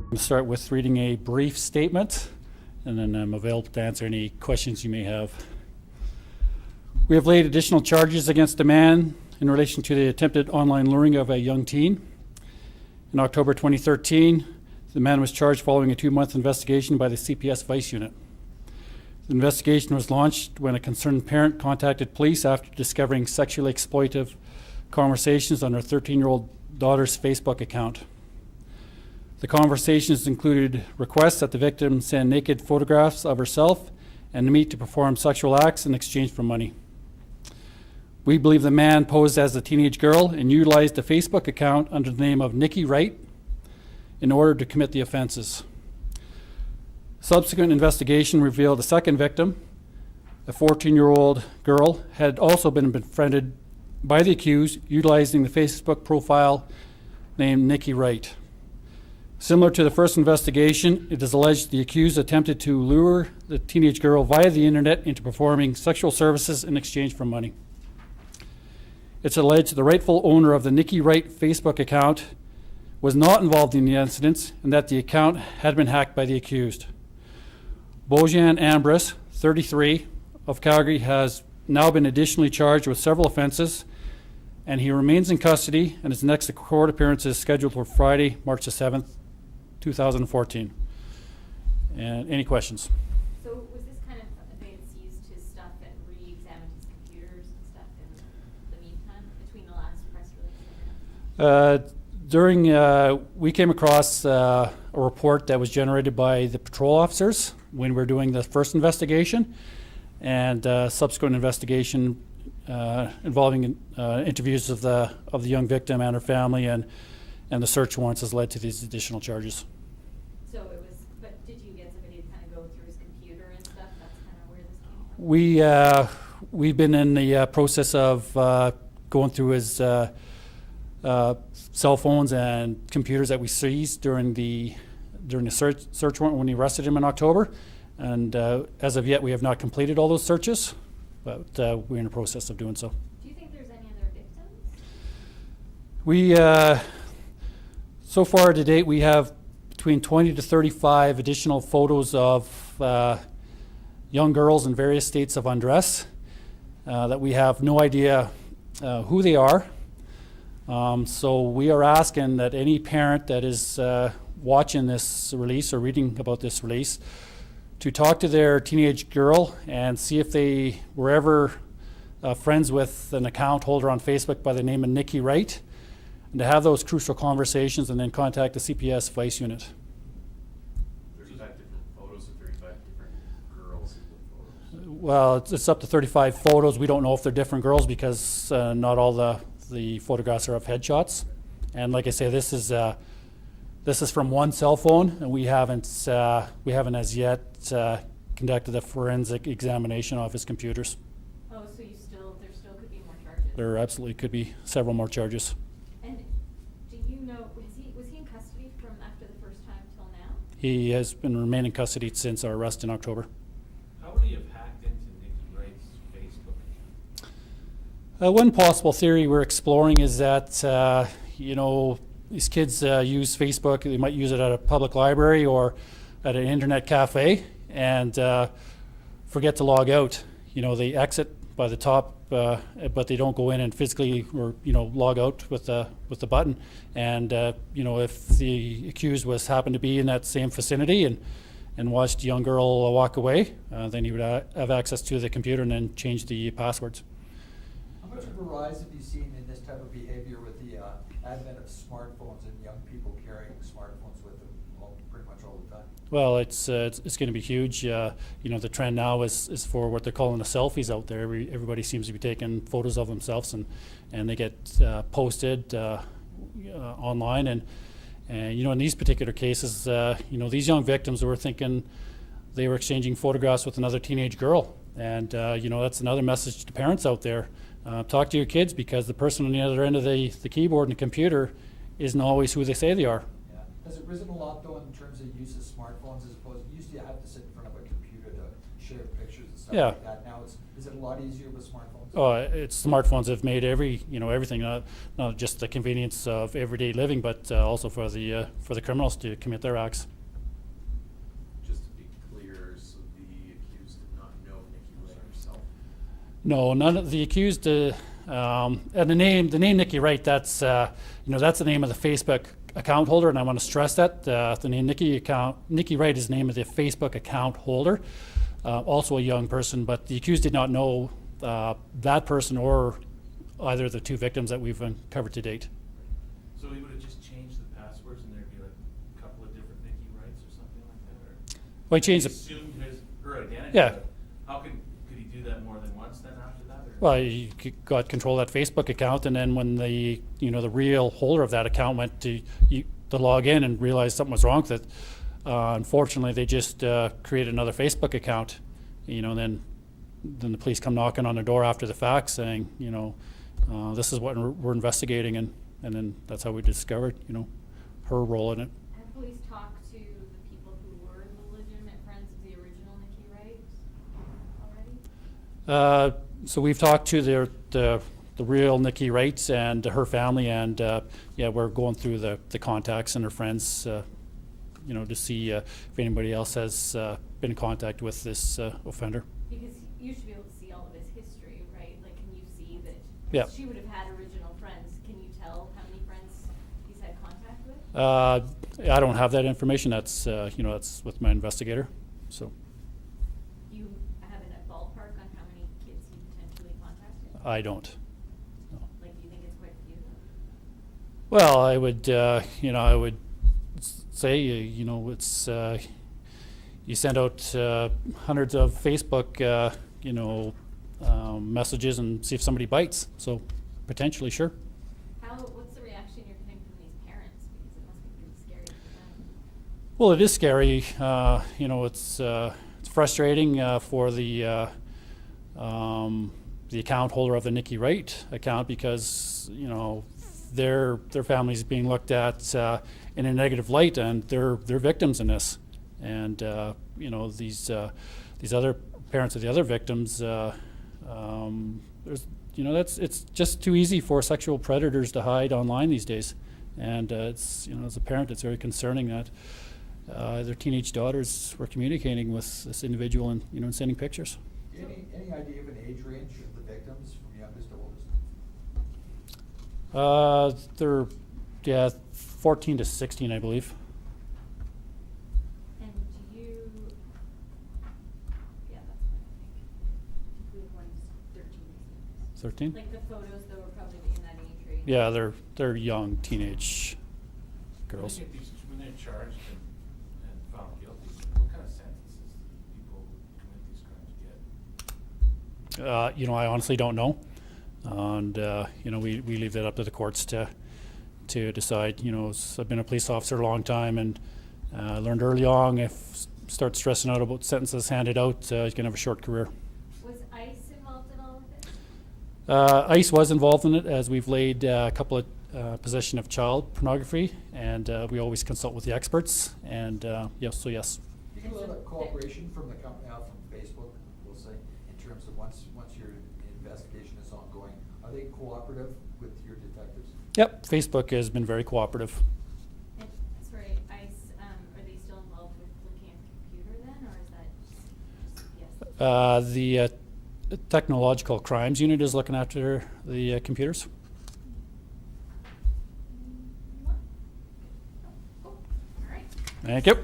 I'm going to start with reading a brief statement, and then I'm available to answer any questions you may have. We have laid additional charges against a man in relation to the attempted online luring of a young teen. In October 2013, the man was charged following a 2-month investigation by the CPS Vice Unit. The investigation was launched when a concerned parent contacted police after discovering sexually exploitive conversations on her 13-year-old daughter's Facebook account. The conversations included requests that the victim send naked photographs of herself and to meet to perform sexual acts in exchange for money. We believe the man posed as a teenage girl and utilized the Facebook account under the name of Nikki Wright in order to commit the offenses. Subsequent investigation revealed a second victim, a 14-year-old girl, had also been befriended by the accused utilizing the Facebook profile named Nikki Wright. Similar to the first investigation, it is alleged the accused attempted to lure the teenage girl via the internet into performing sexual services in exchange for money. It's alleged the rightful owner of the Nikki Wright Facebook account was not involved in the incidents and that the account had been hacked by the accused. Bojan Ambrus, 33, of Calgary, has now been additionally charged with several offenses, and he remains in custody, and his next court appearance is scheduled for Friday, March the 7th, 2014. And any questions? So was this kind of advance used his stuff and re-examined his computers and stuff in the meantime, between the last press release? We came across a report that was generated by the patrol officers when we were doing the first investigation, and subsequent investigation involving interviews of the young victim and her family, and the search warrants has led to these additional charges. So it was, but did you get somebody to kind of go through his computer and stuff? That's kind of where this came from? We've been in the process of going through his cell phones and computers that we seized during the search warrant when we arrested him in October, and as of yet we have not completed all those searches, but we're in the process of doing so. Do you think there's any other victims? We so far to date we have between 20 to 35 additional photos of young girls in various states of undress that we have no idea who they are. So we are asking that any parent that is watching this release or reading about this release to talk to their teenage girl and see if they were ever friends with an account holder on Facebook by the name of Nikki Wright, and to have those crucial conversations and then contact the CPS Vice Unit. 35 different photos of 35 different girls in the photos. Well, it's up to 35 photos. We don't know if they're different girls because not all the photographs are of headshots. And like I say, this is from one cell phone, and we haven't as yet conducted a forensic examination of his computers. Oh, so there still could be more charges? There absolutely could be several more charges. And do you know, was he in custody from after the first time till now? He has been remained in custody since our arrest in October. How would he have hacked into Nikki Wright's Facebook account? One possible theory we're exploring is that, these kids use Facebook. They might use it at a public library or at an internet cafe and forget to log out. They exit by the top, but they don't go in and physically or log out with the button. And if the accused happened to be in that same vicinity and watched a young girl walk away, then he would have access to the computer and then change the passwords. How much of a rise have you seen in this type of behavior with the advent of smartphones and young people carrying smartphones with them pretty much all the time? Well, it's going to be huge. The trend now is for what they're calling the selfies out there. Everybody seems to be taking photos of themselves, and they get posted online. And in these particular cases, these young victims were thinking they were exchanging photographs with another teenage girl. And that's another message to parents out there. Talk to your kids, because the person on the other end of the keyboard and the computer isn't always who they say they are. Yeah. Has it risen a lot, though, in terms of use of smartphones as opposed to, you used to have to sit in front of a computer to share pictures and stuff like that. Now is it a lot easier with smartphones? Smartphones have made everything, not just the convenience of everyday living, but also for the criminals to commit their acts. Just to be clear, so the accused did not know Nikki Wright herself? No, none of the accused. And the name Nikki Wright. That's that's the name of the Facebook account holder, and I want to stress that the name Nikki Wright is the name of the Facebook account holder. Also a young person, but the accused did not know that person or either of the two victims that we've uncovered to date. So he would have just changed the passwords and there'd be like a couple of different Nikki Wrights or something like that? Or Well, he changed he assumed her identity? Yeah. But how could he do that more than once then after that? Or? Well, he got control of that Facebook account, and then when the real holder of that account went to log in and realized something was wrong with it, unfortunately they just created another Facebook account. Then the police come knocking on the door after the fact saying, this is what we're investigating, and then that's how we discovered, her role in it. Have police talked to the people who were the legitimate friends of the original Nikki Wright already? So we've talked to the real Nikki Wright and her family, and we're going through the contacts and her friends, to see if anybody else has been in contact with this offender. Because you should be able to see all of his history, right? Like, can you see that Yeah. she would have had original friends? Can you tell how many friends he's had contact with? I don't have that information. That's that's with my investigator. So Do you have a ballpark on how many kids he potentially contacted? I don't. No. Like, do you think it's quite a few? Well, I would say it's you send out hundreds of Facebook messages and see if somebody bites. So potentially, sure. What's the reaction you're getting from these parents? Because it must be pretty scary for them. Well, it is scary. It's frustrating for the account holder of the Nikki Wright account, because their family's being looked at in a negative light, and they're victims in this. And these other parents of the other victims, it's just too easy for sexual predators to hide online these days. And it's as a parent, it's very concerning that their teenage daughters were communicating with this individual and sending pictures. Any idea of an age range of the victims from youngest to oldest? They're 14 to 16, I believe. And do you... Yeah, that's what I think. The one's 13. 13? Like the photos, though, are probably in that age range. Yeah, they're young teenage girls. When they're charged and found guilty, what kind of sentences do people who commit these crimes get? I honestly don't know, and we leave that up to the courts to decide. I've been a police officer a long time, and learned early on, if start stressing out about sentences handed out, you can have a short career. Was ICE involved at all with it? ICE was involved in it, as we've laid a couple of possession of child pornography, and we always consult with the experts. And yes. Do you get a lot of cooperation from the company, from Facebook, we'll say, in terms of once your investigation is ongoing? Are they cooperative with your detectives? Yep, Facebook has been very cooperative. And, sorry, ICE, are they still involved with looking at the computer then, or is that just yes? The Technological Crimes Unit is looking after the computers. What? Oh, cool. All right. Thank you.